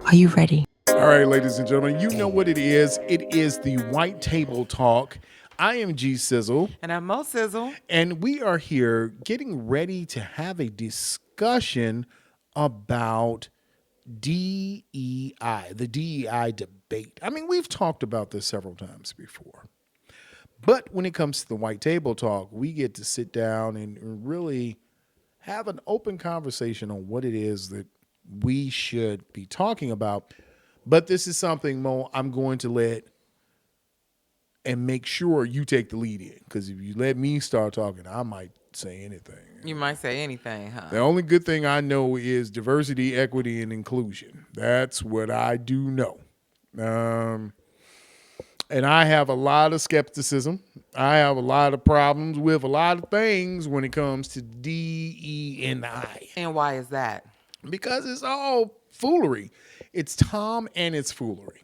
Are you ready? All right, ladies and gentlemen, you know what it is. It is the White Table Talk. I am G Sizzle. And I'm Mo Sizzle. And we are here getting ready to have a discussion about DEI, the DEI debate. I mean, we've talked about this several times before. But when it comes to the White Table Talk, we get to sit down and really have an open conversation on what it is that we should be talking about. But this is something, Mo, I'm going to let and make sure you take the lead in. Because if you let me start talking, I might say anything. You might say anything, huh? The only good thing I know is diversity, equity, and inclusion. That's what I do know. And I have a lot of skepticism. I have a lot of problems with a lot of things when it comes to DE&I. And why is that? Because it's all foolery. It's Tom and it's foolery.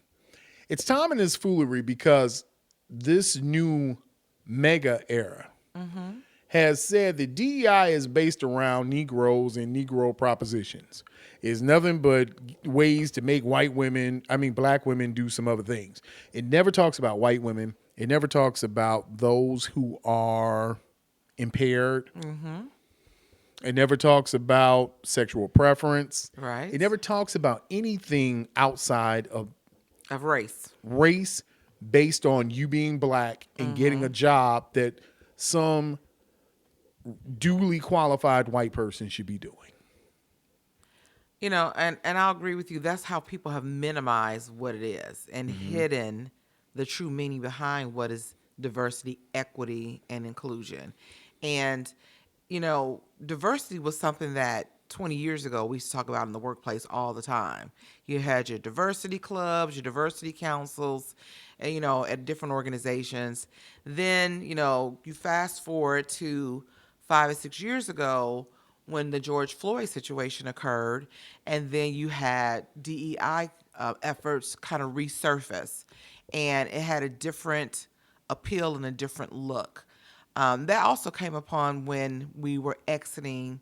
It's Tom and it's foolery because this new mega era has said that DEI is based around Negroes and Negro propositions. It's nothing but ways to make black women do some other things. It never talks about white women. It never talks about those who are impaired. It never talks about sexual preference. Right. It never talks about anything outside of race based on you being black and getting a job that some duly qualified white person should be doing. You know, and I'll agree with you. That's how people have minimized what it is and hidden the true meaning behind what is diversity, equity, and inclusion. And, you know, diversity was something that 20 years ago we used to talk about in the workplace all the time. You had your diversity clubs, your diversity councils, and, you know, at different organizations. Then, you know, you fast forward to 5 or 6 years ago when the George Floyd situation occurred, and then you had DEI efforts kind of resurface, and it had a different appeal and a different look. That also came upon when we were exiting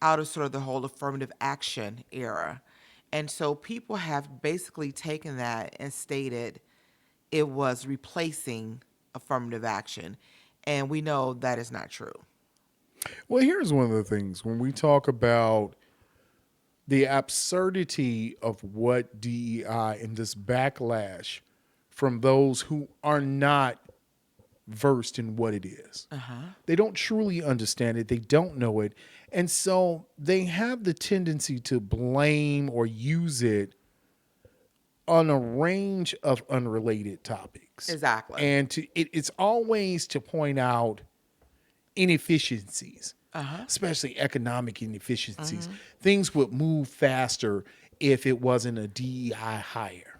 out of sort of the whole affirmative action era. And so people have basically taken that and stated it was replacing affirmative action. And we know that is not true. Well, here's one of the things when we talk about the absurdity of what DEI and this backlash from those who are not versed in what it is. They don't truly understand it. They don't know it. And so they have the tendency to blame or use it on a range of unrelated topics. Exactly. And it's always to point out inefficiencies, especially economic inefficiencies. Things would move faster if it wasn't a DEI hire.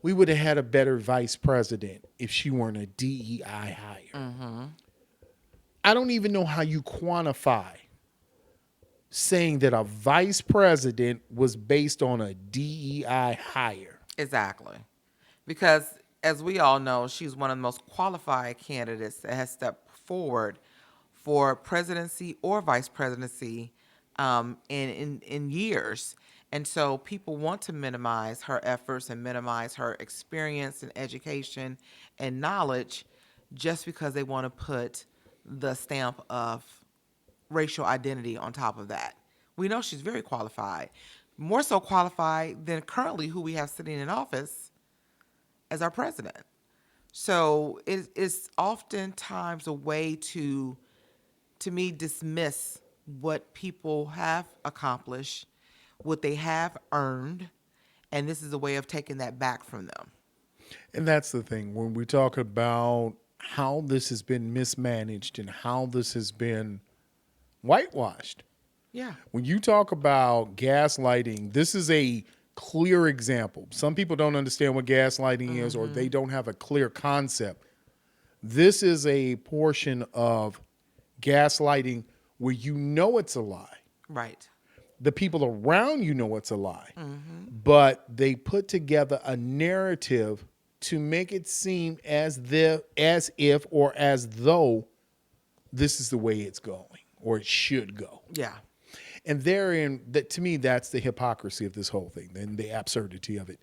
We would have had a better vice president if she weren't a DEI hire. I don't even know how you quantify saying that a vice president was based on a DEI hire. Exactly. Because as we all know, she's one of the most qualified candidates that has stepped forward for presidency or vice presidency in years. And so people want to minimize her efforts and minimize her experience and education and knowledge just because they want to put the stamp of racial identity on top of that. We know she's very qualified, more so qualified than currently who we have sitting in office as our president. So it's oftentimes a way to me, dismiss what people have accomplished, what they have earned, and this is a way of taking that back from them. And that's the thing. When we talk about how this has been mismanaged and how this has been whitewashed. Yeah. When you talk about gaslighting, this is a clear example. Some people don't understand what gaslighting is, or they don't have a clear concept. This is a portion of gaslighting where you know it's a lie. Right. The people around you know it's a lie, but they put together a narrative to make it seem as if or as though this is the way it's going or it should go. Yeah. And therein, that to me, that's the hypocrisy of this whole thing. And the absurdity of it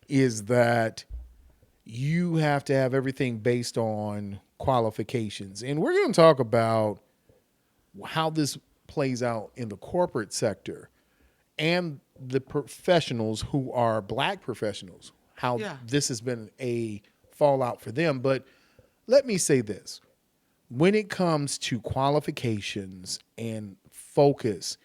is that you have to have everything based on qualifications. And we're going to talk about how this plays out in the corporate sector and the professionals who are black professionals, how Yeah. this has been a fallout for them. But let me say this. When it comes to qualifications and focus,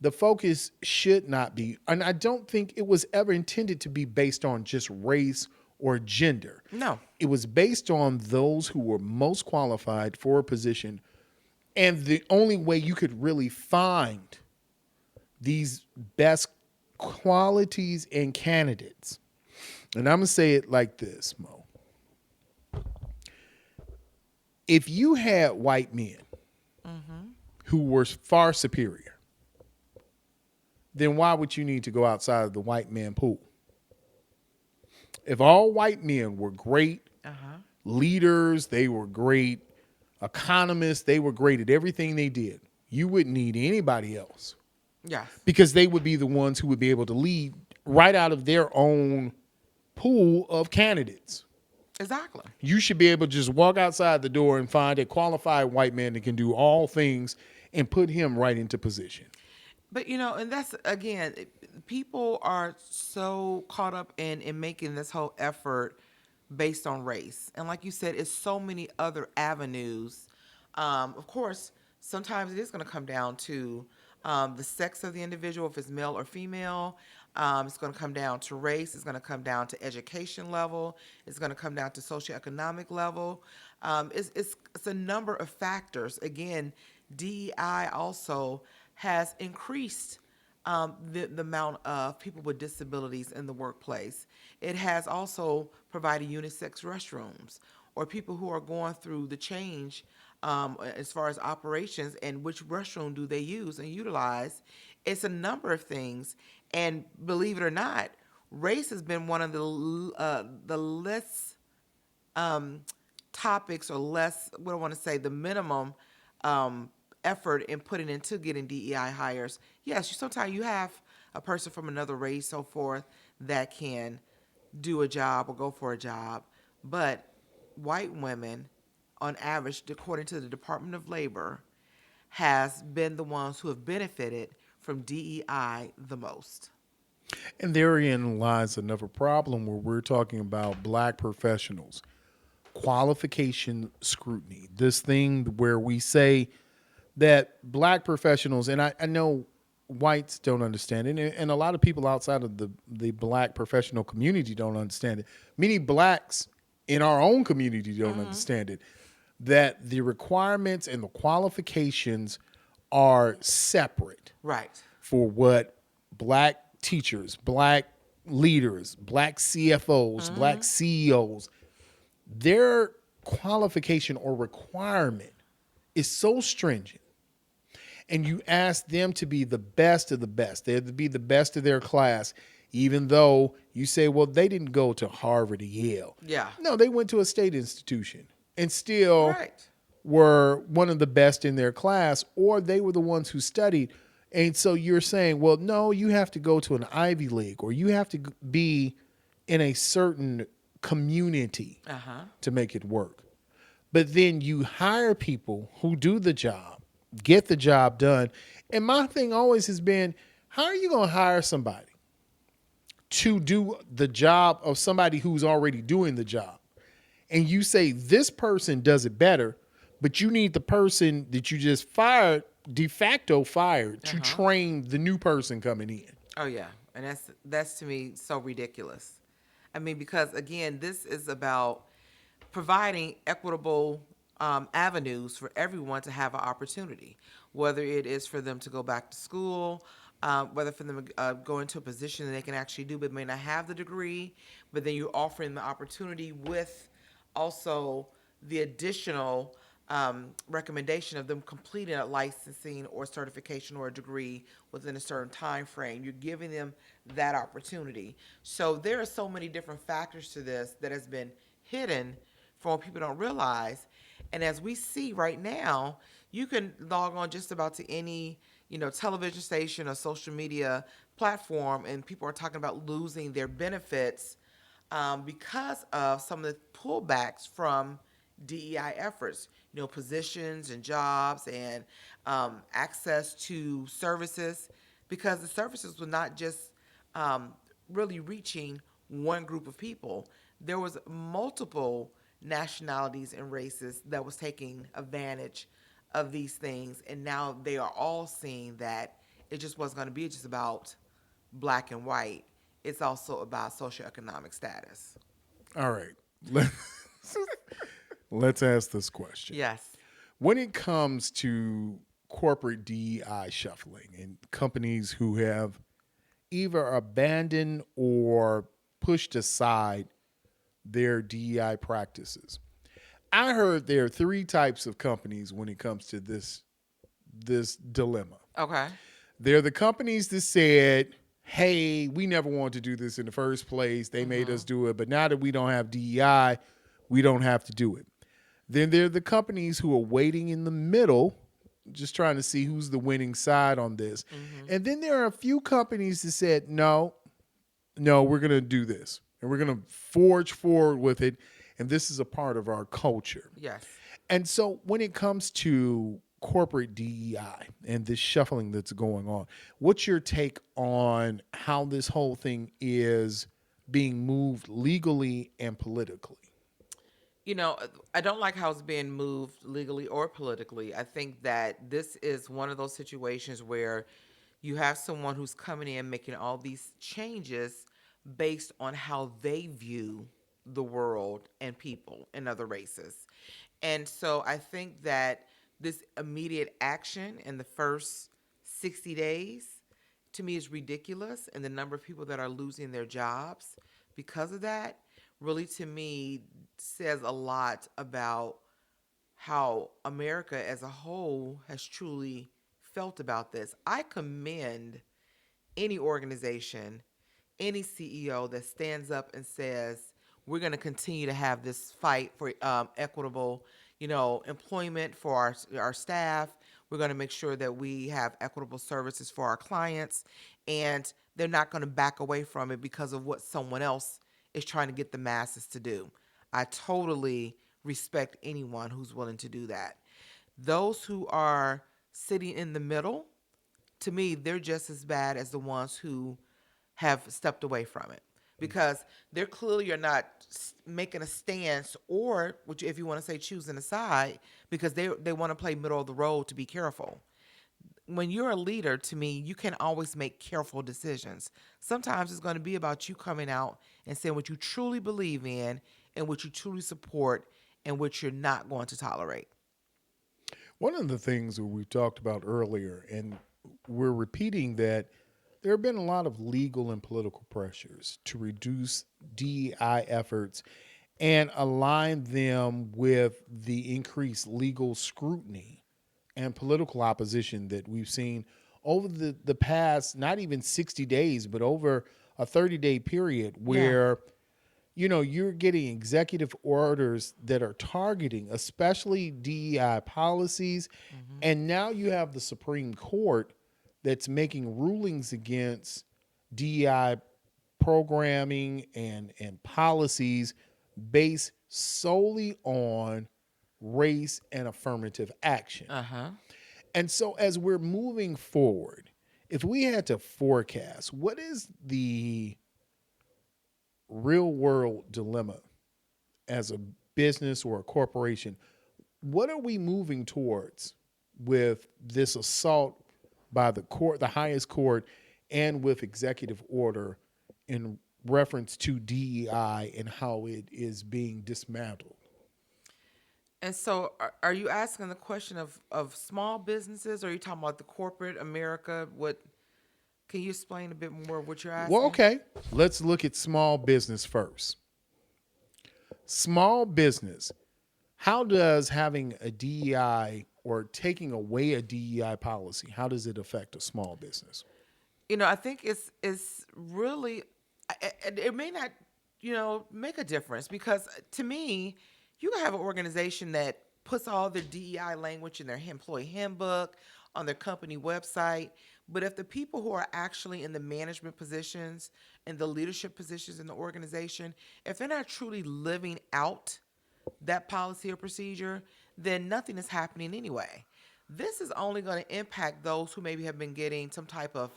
the focus should not be, and I don't think it was ever intended to be based on just race or gender. No. It was based on those who were most qualified for a position. And the only way you could really find these best qualities in candidates, and I'm going to say it like this, Mo. If you had white men who were far superior, then why would you need to go outside of the white man pool? If all white men were great leaders, they were great economists, they were great at everything they did, you wouldn't need anybody else. Yes. Because they would be the ones who would be able to lead right out of their own pool of candidates. Exactly. You should be able to just walk outside the door and find a qualified white man that can do all things and put him right into position. But and that's again, people are so caught up in making this whole effort based on race, and like you said, it's so many other avenues. Of course, sometimes it is going to come down to the sex of the individual, if it's male or female. It's going to come down to race. It's going to come down to education level. It's going to come down to socioeconomic level. It's a number of factors. Again, DEI also has increased the amount of people with disabilities in the workplace. It has also provided unisex restrooms, or people who are going through the change as far as operations and which restroom do they use and utilize. It's a number of things. And believe it or not, race has been one of the less topics, or less, what I want to say, the minimum effort in putting into getting DEI hires. Yes, sometimes you have a person from another race, so forth, that can do a job or go for a job. But white women, on average, according to the Department of Labor, has been the ones who have benefited from DEI the most. And therein lies another problem where we're talking about black professionals. Qualification scrutiny. This thing where we say that black professionals, and I know whites don't understand it, and a lot of people outside of the black professional community don't understand it. Many blacks in our own community don't understand it, that the requirements and the qualifications are separate. Right. For what black teachers, black leaders, black CFOs, black CEOs, their qualification or requirement is so stringent. And you ask them to be the best of the best. They have to be the best of their class, even though you say, well, they didn't go to Harvard or Yale. Yeah. No, they went to a state institution and still Right. were one of the best in their class, or they were the ones who studied. And so you're saying, well, no, you have to go to an Ivy League, or you have to be in a certain community to make it work. But then you hire people who do the job, get the job done. And my thing always has been, how are you going to hire somebody to do the job of somebody who's already doing the job? And you say this person does it better, but you need the person that you just fired, de facto fired, to train the new person coming in. Oh yeah, and that's to me so ridiculous. I mean, because again, this is about providing equitable avenues for everyone to have an opportunity, whether it is for them to go back to school, whether for them to go into a position that they can actually do but may not have the degree, but then you're offering the opportunity with also the additional recommendation of them completing a licensing or certification or a degree within a certain time frame. You're giving them that opportunity. So there are so many different factors to this that has been hidden from what people don't realize. And as we see right now, you can log on just about to any television station or social media platform, and people are talking about losing their benefits because of some of the pullbacks from DEI efforts, positions and jobs and access to services, because the services were not just um, really reaching one group of people. There was multiple nationalities and races that was taking advantage of these things, and now they are all seeing that it just wasn't going to be just about black and white. It's also about socioeconomic status. All right. Let- Let's ask this question. Yes. When it comes to corporate DEI shuffling and companies who have either abandoned or pushed aside their DEI practices, I heard there are three types of companies when it comes to this dilemma. Okay. They're the companies that said, "Hey, we never wanted to do this in the first place. They made us do it, but now that we don't have DEI, we don't have to do it." Then there are the companies who are waiting in the middle, just trying to see who's the winning side on this. And then there are a few companies that said, "No, no, we're going to do this and we're going to forge forward with it. And this is a part of our culture." Yes. And so when it comes to corporate DEI and this shuffling that's going on, what's your take on how this whole thing is being moved legally and politically? You know, I don't like how it's being moved legally or politically. I think that this is one of those situations where you have someone who's coming in making all these changes based on how they view the world and people and other races. And so I think that this immediate action in the first 60 days to me is ridiculous. And the number of people that are losing their jobs because of that really, to me, says a lot about how America as a whole has truly felt about this. I commend any organization, any CEO that stands up and says, we're going to continue to have this fight for equitable, employment for our staff. We're going to make sure that we have equitable services for our clients, and they're not going to back away from it because of what someone else is trying to get the masses to do. I totally respect anyone who's willing to do that. Those who are sitting in the middle, to me, they're just as bad as the ones who have stepped away from it, because they're clearly are not making a stance, or which, if you want to say, choosing a side, because they want to play middle of the road to be careful. When you're a leader, to me, you can always make careful decisions. Sometimes it's going to be about you coming out and saying what you truly believe in and what you truly support and what you're not going to tolerate. One of the things that we talked about earlier, and we're repeating that there have been a lot of legal and political pressures to reduce DEI efforts and align them with the increased legal scrutiny and political opposition that we've seen over the past, not even 60 days, but over a 30-day period Yeah. where you're getting executive orders that are targeting especially DEI policies. Hmm. And now you have the Supreme Court that's making rulings against DEI programming and policies based solely on race and affirmative action. Uh huh. And so as we're moving forward, if we had to forecast, what is the real world dilemma as a business or a corporation? What are we moving towards with this assault by the court, the highest court, and with executive order in reference to DEI and how it is being dismantled? And so, are you asking the question of small businesses, or are you talking about the corporate America? What can you explain a bit more of what you're Well, asking? okay, let's look at small business first. Small business, how does having a DEI or taking away a DEI policy, how does it affect a small business? I think it's really it may not make a difference, because to me, you can have an organization that puts all their DEI language in their employee handbook, on their company website. But if the people who are actually in the management positions and the leadership positions in the organization, if they're not truly living out that policy or procedure, then nothing is happening anyway. This is only going to impact those who maybe have been getting some type of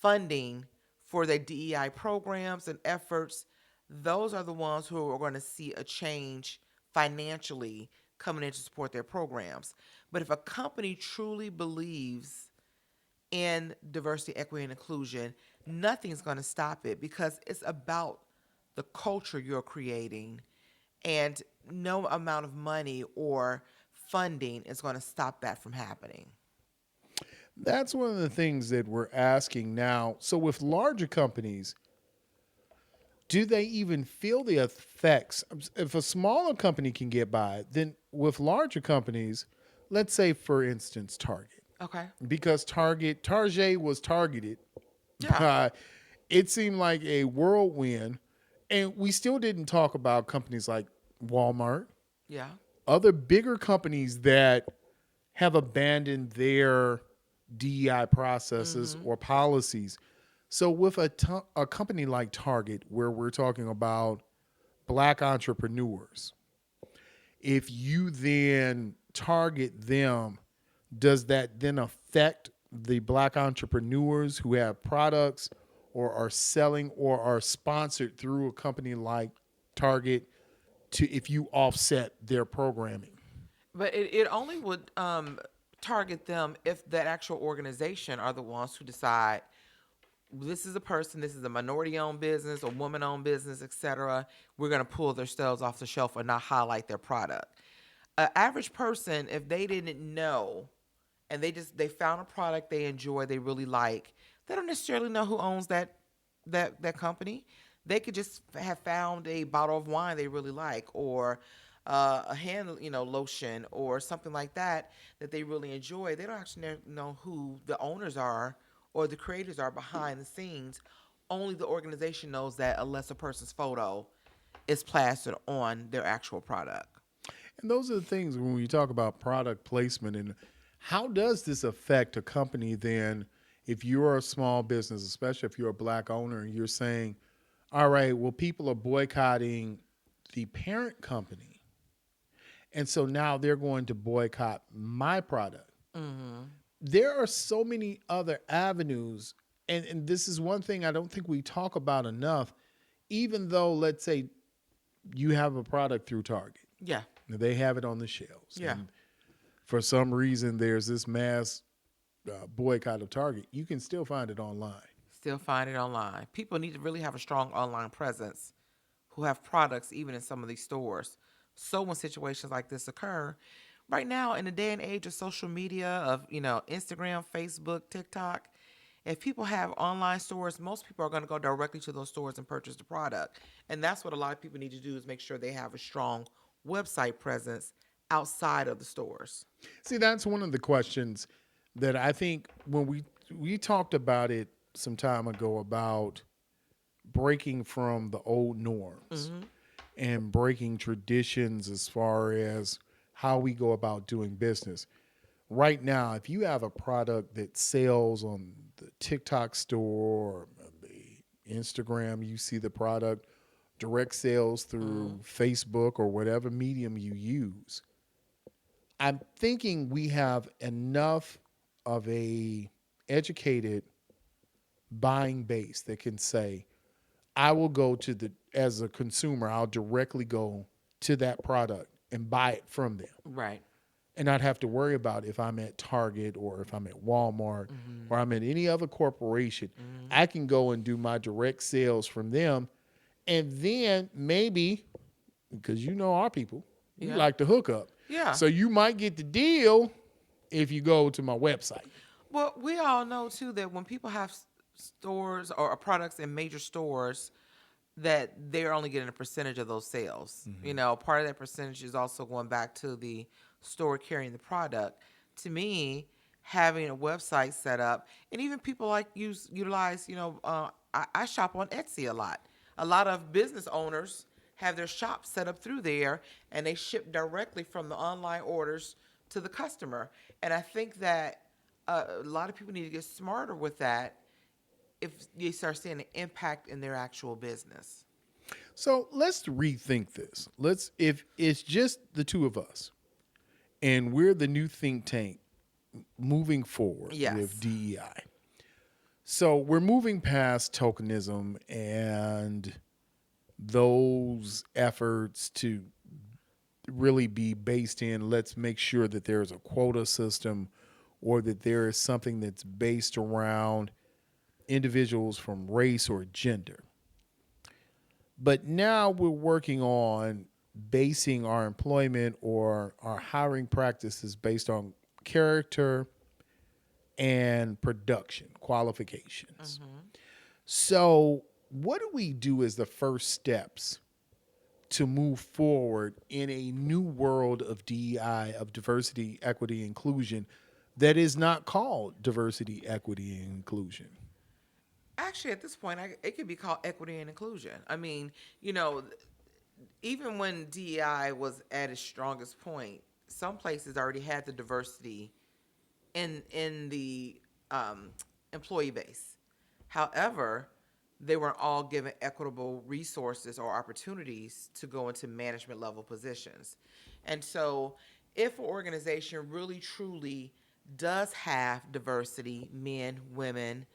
funding for their DEI programs and efforts. Those are the ones who are going to see a change financially coming in to support their programs. But if a company truly believes in diversity, equity, and inclusion, nothing's going to stop it because it's about the culture you're creating, and no amount of money or funding is going to stop that from happening. That's one of the things that we're asking now. So with larger companies, do they even feel the effects? If a smaller company can get by, then with larger companies, let's say for instance Target, Okay. because Target was targeted Yeah. by, it seemed like a whirlwind, and we still didn't talk about companies like Walmart, Yeah. other bigger companies that have abandoned their DEI processes or policies. So with a company like Target, where we're talking about black entrepreneurs, if you then target them, does that then affect the black entrepreneurs who have products or are selling or are sponsored through a company like Target, to if you offset their programming? But it only would target them if that actual organization are the ones who decide this is a person, this is a minority-owned business, a woman-owned business, etc. We're going to pull their sales off the shelf or not highlight their product. An average person, if they didn't know and they found a product they enjoy, they really like, they don't necessarily know who owns that company. They could just have found a bottle of wine they really like, or a hand lotion or something like that that they really enjoy. They don't actually know who the owners are or the creators are behind the scenes. Only the organization knows that unless a person's photo is plastered on their actual product. And those are the things when we talk about product placement, and how does this affect a company then if you're a small business, especially if you're a black owner and you're saying, all right, well, people are boycotting the parent company. And so now they're going to boycott my product. There are so many other avenues. And this is one thing I don't think we talk about enough. Even though, let's say, you have a product through Target, Yeah. they have it on the shelves. Yeah. And for some reason, there's this mass boycott of Target. You can still find it online. Still find it online. People need to really have a strong online presence who have products even in some of these stores. So when situations like this occur, right now in the day and age of social media, of Instagram, Facebook, TikTok, if people have online stores, most people are going to go directly to those stores and purchase the product. And that's what a lot of people need to do, is make sure they have a strong website presence outside of the stores. See, that's one of the questions that I think when we talked about it some time ago about breaking from the old norms and breaking traditions as far as how we go about doing business. Right now, if you have a product that sells on the TikTok store or the Instagram, you see the product, direct sales through Facebook or whatever medium you use, I'm thinking we have enough of a educated buying base that can say, I will go to as a consumer, I'll directly go to that product and buy it from them Right. and not have to worry about if I'm at Target or if I'm at Walmart or I'm at any other corporation. I can go and do my direct sales from them. And then maybe, because our people, we Yeah. like to hook up. Yeah. So you might get the deal if you go to my website. Well, we all know too that when people have stores or products in major stores, that they're only getting a percentage of those sales. Part of that percentage is also going back to the store carrying the product. To me, having a website set up, and even people like utilize, I shop on Etsy a lot. A lot of business owners have their shop set up through there, and they ship directly from the online orders to the customer. And I think that a lot of people need to get smarter with that if you start seeing an impact in their actual business. So let's rethink this. If it's just the two of us and we're the new think tank moving forward with Yes. DEI. So we're moving past tokenism and those efforts to really be based in let's make sure that there's a quota system or that there is something that's based around individuals from race or gender. But now we're working on basing our employment or our hiring practices based on character and production qualifications. So, what do we do as the first steps to move forward in a new world of DEI, of diversity, equity, inclusion that is not called diversity, equity, and inclusion? Actually, at this point, it could be called equity and inclusion. I mean, you know, even when DEI was at its strongest point, some places already had the diversity in the employee base. However, they weren't all given equitable resources or opportunities to go into management level positions. And so, if an organization really truly does have diversity, men, women,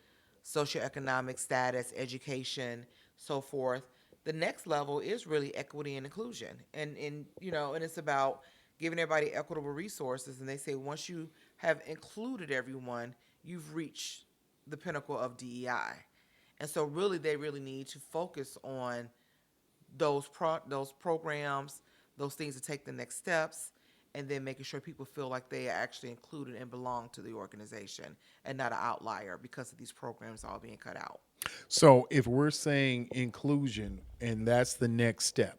socioeconomic status, education, so forth, the next level is really equity and inclusion. And and it's about giving everybody equitable resources. And they say once you have included everyone, you've reached the pinnacle of DEI. And so really they really need to focus on those programs, those things to take the next steps, and then making sure people feel like they are actually included and belong to the organization and not an outlier because of these programs all being cut out. So, if we're saying inclusion and that's the next step,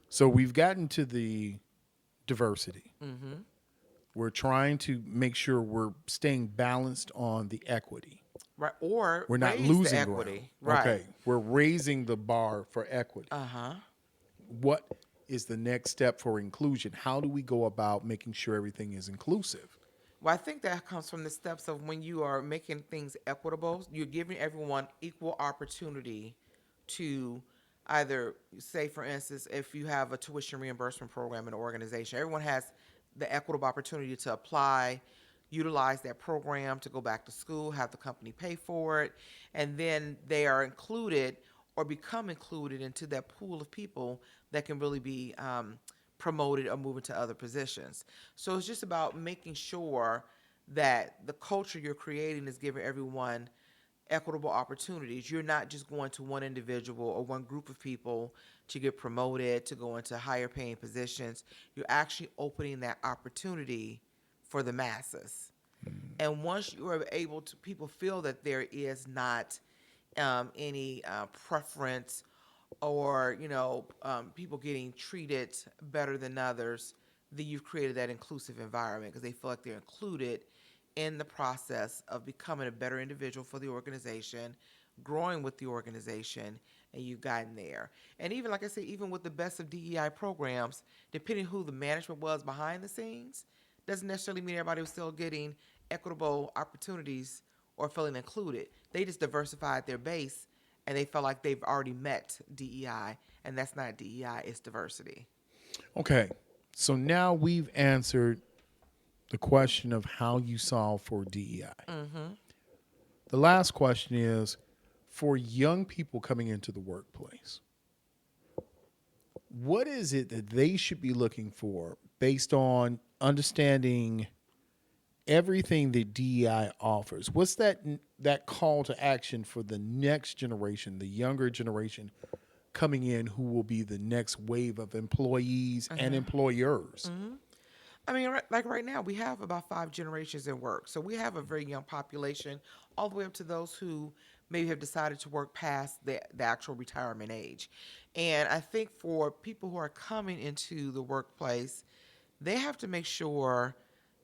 so we've gotten to the diversity. We're trying to make sure we're staying balanced on the equity. Right. Or We're not raise the losing equity. ground. Right. Okay. We're raising the bar for equity. Uh-huh. What is the next step for inclusion? How do we go about making sure everything is inclusive? Well, I think that comes from the steps of when you are making things equitable, you're giving everyone equal opportunity to either say, for instance, if you have a tuition reimbursement program in an organization, everyone has the equitable opportunity to apply, utilize that program to go back to school, have the company pay for it, and then they are included or become included into that pool of people that can really be promoted or move into other positions. So it's just about making sure that the culture you're creating is giving everyone equitable opportunities. You're not just going to one individual or one group of people to get promoted, to go into higher paying positions. You're actually opening that opportunity for the masses. And once you are able to, people feel that there is not any preference or people getting treated better than others, then you've created that inclusive environment because they feel like they're included in the process of becoming a better individual for the organization, growing with the organization, and you've gotten there. And even like I said, even with the best of DEI programs, depending who the management was behind the scenes, doesn't necessarily mean everybody was still getting equitable opportunities or feeling included. They just diversified their base and they felt like they've already met DEI, and that's not DEI, it's diversity. Okay. So now we've answered the question of how you solve for DEI. The last question is for young people coming into the workplace, what is it that they should be looking for based on understanding everything that DEI offers? What's that call to action for the next generation, the younger generation coming in who will be the next wave of employees and employers? I mean, like right now, we have about 5 generations in work. So we have a very young population, all the way up to those who maybe have decided to work past the actual retirement age. And I think for people who are coming into the workplace, they have to make sure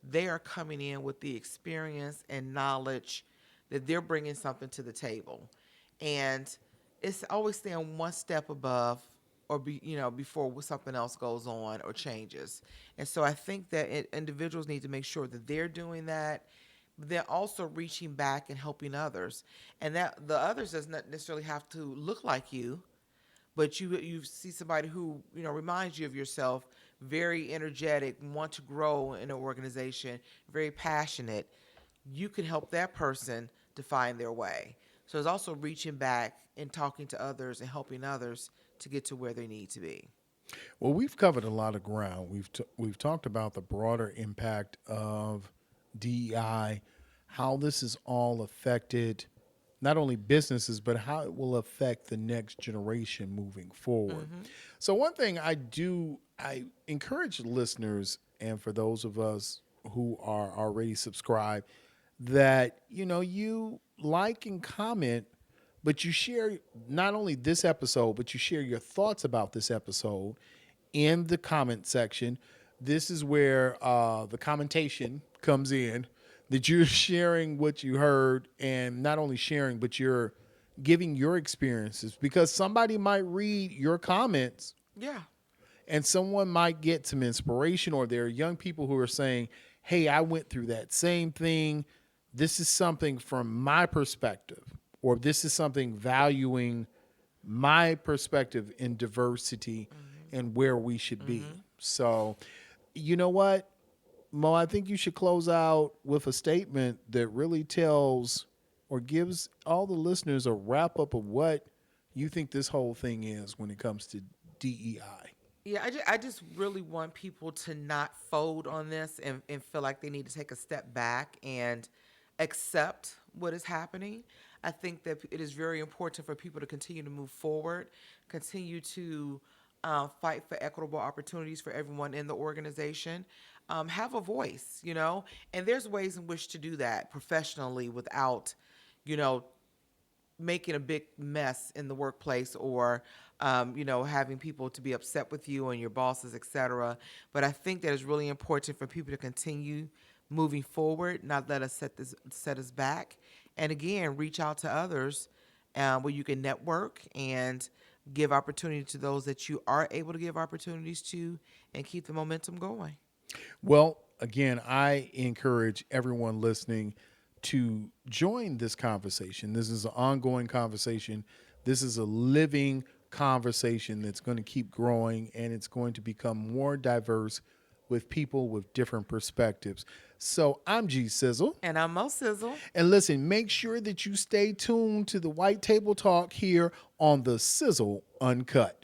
they are coming in with the experience and knowledge that they're bringing something to the table. And it's always staying one step above or before something else goes on or changes. And so I think that individuals need to make sure that they're doing that. They're also reaching back and helping others, and that the others does not necessarily have to look like you, but you see somebody who reminds you of yourself, very energetic, want to grow in an organization, very passionate. You can help that person to find their way. So it's also reaching back and talking to others and helping others to get to where they need to be. Well, we've covered a lot of ground. We've talked about the broader impact of DEI, how this has all affected not only businesses but how it will affect the next generation moving forward. So one thing I encourage listeners, and for those of us who are already subscribed, that you like and comment, but you share not only this episode, but you share your thoughts about this episode in the comment section. This is where the commentation comes in, that you're sharing what you heard, and not only sharing, but you're giving your experiences, because somebody might read your comments Yeah. and someone might get some inspiration, or there are young people who are saying, hey, I went through that same thing. This is something from my perspective, or this is something valuing my perspective in diversity and where we should be. So, you know what, Mo, I think you should close out with a statement that really tells or gives all the listeners a wrap up of what you think this whole thing is when it comes to DEI. Yeah, I just really want people to not fold on this and feel like they need to take a step back and accept what is happening. I think that it is very important for people to continue to move forward, continue to fight for equitable opportunities for everyone in the organization, have a voice. And there's ways in which to do that professionally without, you know, making a big mess in the workplace, or having people to be upset with you and your bosses, etc. But I think that it's really important for people to continue moving forward, not let us set us back, and again reach out to others, where you can network and give opportunity to those that you are able to give opportunities to, and keep the momentum going. Well, again, I encourage everyone listening to join this conversation. This is an ongoing conversation. This is a living conversation that's going to keep growing, and it's going to become more diverse with people with different perspectives. So I'm G Sizzle. And I'm Mo Sizzle. And listen, make sure that you stay tuned to the White Table Talk here on the Sizzle Uncut.